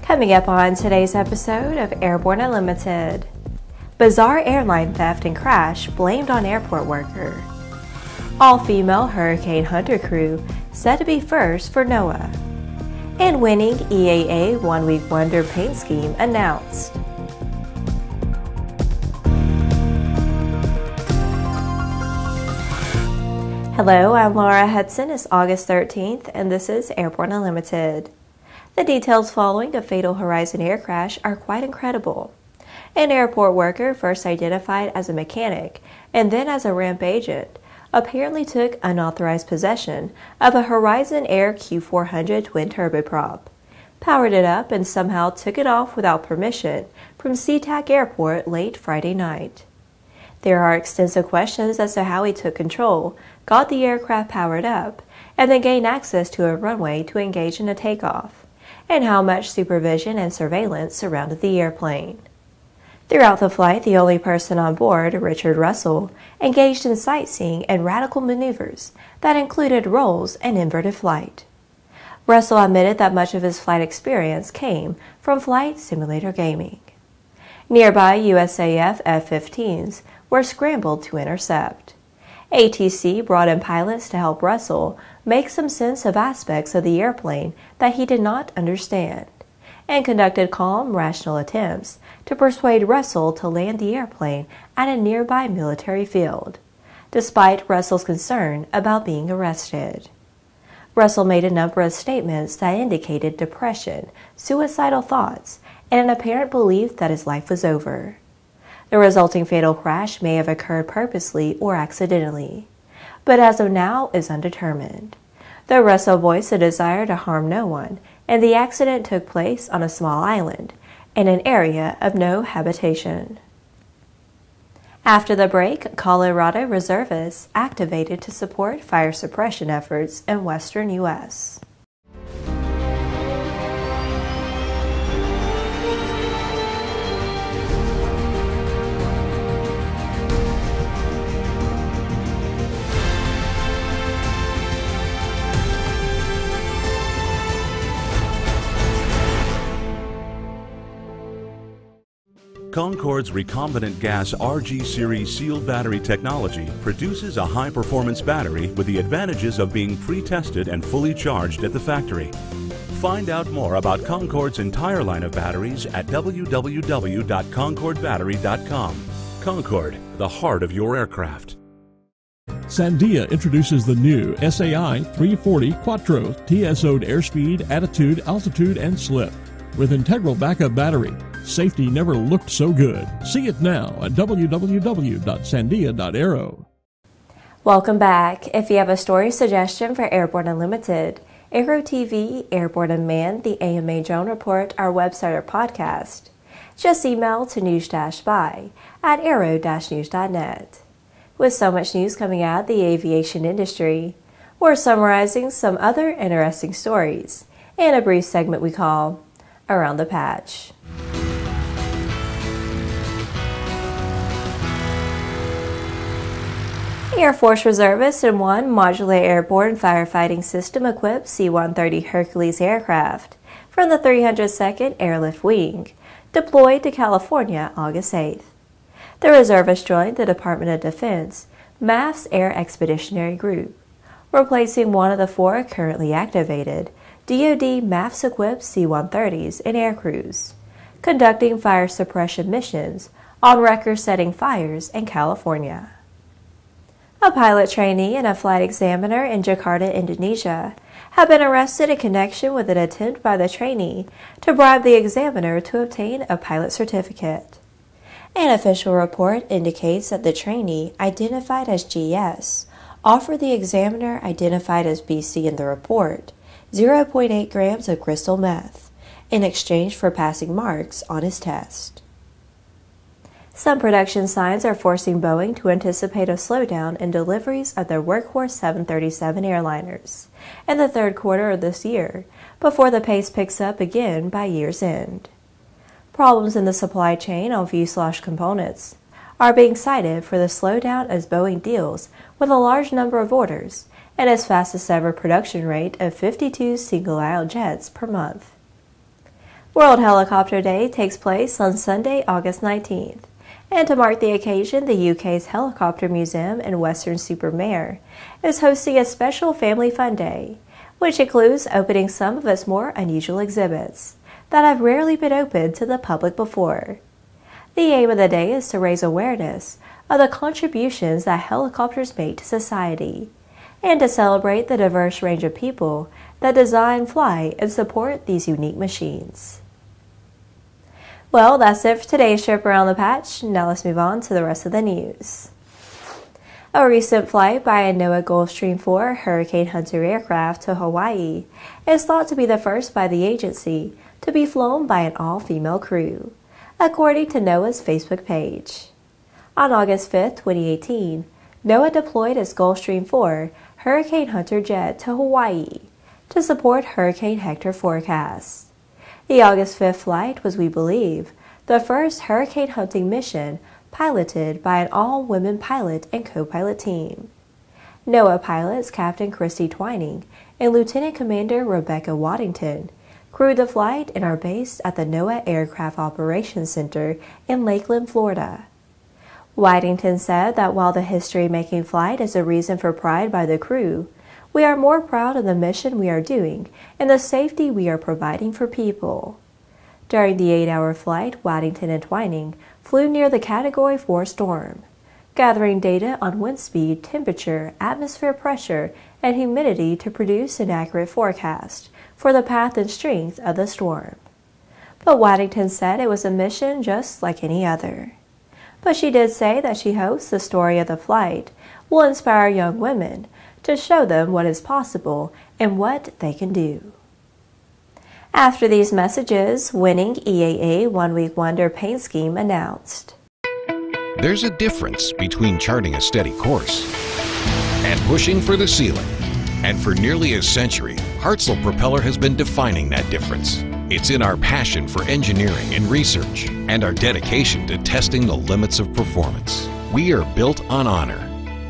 Coming up on today's episode of Airborne Unlimited. Bizarre airline theft and crash blamed on airport worker. All-female Hurricane Hunter crew said to be first for NOAA. And winning EAA one-week wonder paint scheme announced. Hello, I'm Laura Hutson. It's August 13th, and this is Airborne Unlimited. The details following a fatal Horizon air crash are quite incredible. An airport worker, first identified as a mechanic and then as a ramp agent, apparently took unauthorized possession of a Horizon Air Q400 twin turboprop, powered it up, and somehow took it off without permission from Sea-Tac Airport late Friday night. There are extensive questions as to how he took control, got the aircraft powered up, and then gained access to a runway to engage in a takeoff, and how much supervision and surveillance surrounded the airplane. Throughout the flight, the only person on board, Richard Russell, engaged in sightseeing and radical maneuvers that included rolls and inverted flight. Russell admitted that much of his flight experience came from flight simulator gaming. Nearby USAF F-15s were scrambled to intercept. ATC brought in pilots to help Russell make some sense of aspects of the airplane that he did not understand, and conducted calm, rational attempts to persuade Russell to land the airplane at a nearby military field, despite Russell's concern about being arrested. Russell made a number of statements that indicated depression, suicidal thoughts, and an apparent belief that his life was over. The resulting fatal crash may have occurred purposely or accidentally, but as of now is undetermined. Though Russell voiced a desire to harm no one, and the accident took place on a small island in an area of no habitation. After the break, Colorado Reservists activated to support fire suppression efforts in western U.S. Concorde's recombinant gas RG series sealed battery technology produces a high-performance battery with the advantages of being pre-tested and fully charged at the factory. Find out more about Concorde's entire line of batteries at www.concordebattery.com. Concorde, the heart of your aircraft. Sandia introduces the new SAI 340 Quattro TSO'd airspeed, attitude, altitude, and slip with integral backup battery. Safety never looked so good. See it now at www.sandia.aero. Welcome back. If you have a story suggestion for Airborne Unlimited, Aero-TV, Airborne Unmanned, the AMA Drone Report, our website or podcast, just email to news-by@aero-news.net. With so much news coming out of the aviation industry, we're summarizing some other interesting stories in a brief segment we call Around the Patch. Air Force reservists in one modular airborne firefighting system-equipped C-130 Hercules aircraft from the 302nd Airlift Wing deployed to California August 8th. The reservists joined the Department of Defense MAF's Air Expeditionary Group, replacing one of the four currently activated DoD MAFS-equipped C-130s in aircrews, conducting fire suppression missions on record-setting fires in California. A pilot trainee and a flight examiner in Jakarta, Indonesia, have been arrested in connection with an attempt by the trainee to bribe the examiner to obtain a pilot certificate. An official report indicates that the trainee, identified as GS, offered the examiner, identified as BC in the report, 0.8 grams of crystal meth in exchange for passing marks on his test. Some production signs are forcing Boeing to anticipate a slowdown in deliveries of their workhorse 737 airliners in the third quarter of this year, before the pace picks up again by year's end. Problems in the supply chain on fuselage components are being cited for the slowdown as Boeing deals with a large number of orders and its fastest ever production rate of 52 single-aisle jets per month. World Helicopter Day takes place on Sunday, August 19th, and to mark the occasion, the UK's Helicopter Museum in Weston-super-Mare is hosting a special family fun day, which includes opening some of its more unusual exhibits that have rarely been opened to the public before. The aim of the day is to raise awareness of the contributions that helicopters make to society, and to celebrate the diverse range of people that design, fly, and support these unique machines. Well, that's it for today's trip around the patch. Now let's move on to the rest of the news. A recent flight by a NOAA Gulfstream 4 Hurricane Hunter aircraft to Hawaii is thought to be the first by the agency to be flown by an all-female crew, according to NOAA's Facebook page. On August 5, 2018, NOAA deployed its Gulfstream 4 Hurricane Hunter jet to Hawaii to support Hurricane Hector forecasts. The August 5th flight was, we believe, the first hurricane hunting mission piloted by an all-women pilot and co-pilot team. NOAA pilots Captain Christy Twining and Lieutenant Commander Rebecca Waddington crewed the flight and are based at the NOAA Aircraft Operations Center in Lakeland, Florida. Waddington said that while the history-making flight is a reason for pride by the crew, we are more proud of the mission we are doing and the safety we are providing for people. During the 8-hour flight, Waddington and Twining flew near the Category 4 storm, gathering data on wind speed, temperature, atmosphere pressure, and humidity to produce an accurate forecast for the path and strength of the storm. But Waddington said it was a mission just like any other. But she did say that she hopes the story of the flight will inspire young women to show them what is possible and what they can do. After these messages, winning EAA One Week Wonder paint scheme announced. There's a difference between charting a steady course and pushing for the ceiling. And for nearly a century, Hartzell Propeller has been defining that difference. It's in our passion for engineering and research and our dedication to testing the limits of performance. We are built on honor.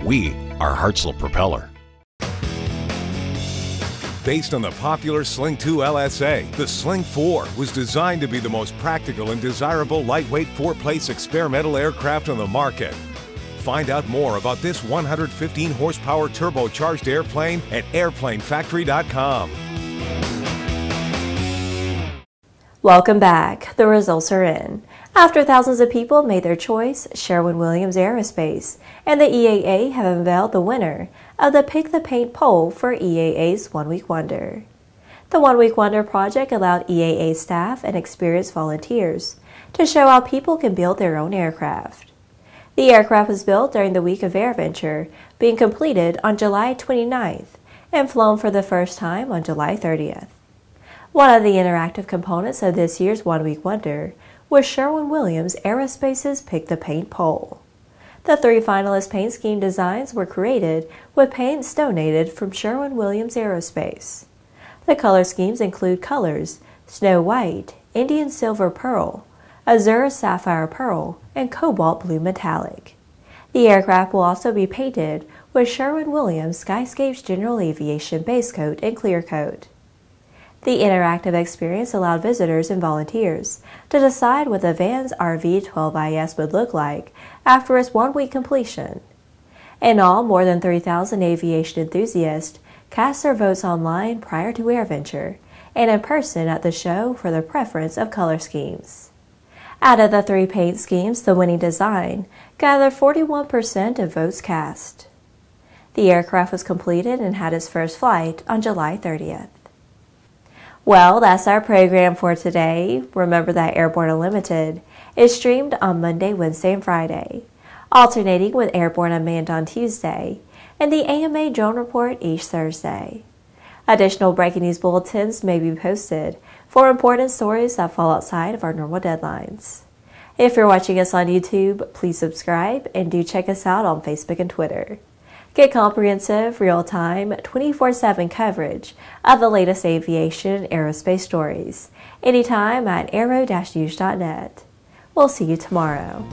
We are Hartzell Propeller. Based on the popular Sling 2 LSA, the Sling 4 was designed to be the most practical and desirable lightweight four-place experimental aircraft on the market. Find out more about this 115 horsepower turbocharged airplane at airplanefactory.com. Welcome back. The results are in. After thousands of people made their choice, Sherwin-Williams Aerospace and the EAA have unveiled the winner of the Pick the Paint poll for EAA's One Week Wonder. The One Week Wonder project allowed EAA staff and experienced volunteers to show how people can build their own aircraft. The aircraft was built during the week of AirVenture, being completed on July 29th and flown for the first time on July 30th. One of the interactive components of this year's One Week Wonder was Sherwin-Williams Aerospace's Pick the Paint poll. The 3 finalist paint scheme designs were created with paints donated from Sherwin-Williams Aerospace. The color schemes include colors Snow White, Indian Silver Pearl, Azure Sapphire Pearl, and Cobalt Blue Metallic. The aircraft will also be painted with Sherwin-Williams Skyscape's General Aviation base coat and clear coat. The interactive experience allowed visitors and volunteers to decide what the van's RV-12IS would look like after its 1-week completion. In all, more than 3,000 aviation enthusiasts cast their votes online prior to AirVenture and in person at the show for their preference of color schemes. Out of the 3 paint schemes, the winning design gathered 41% of votes cast. The aircraft was completed and had its first flight on July 30th. Well, that's our program for today. Remember that Airborne Unlimited is streamed on Monday, Wednesday, and Friday, alternating with Airborne Unmanned on Tuesday and the AMA Drone Report each Thursday. Additional breaking news bulletins may be posted for important stories that fall outside of our normal deadlines. If you're watching us on YouTube, please subscribe and do check us out on Facebook and Twitter. Get comprehensive, real-time, 24/7 coverage of the latest aviation and aerospace stories anytime at aero-news.net. We'll see you tomorrow.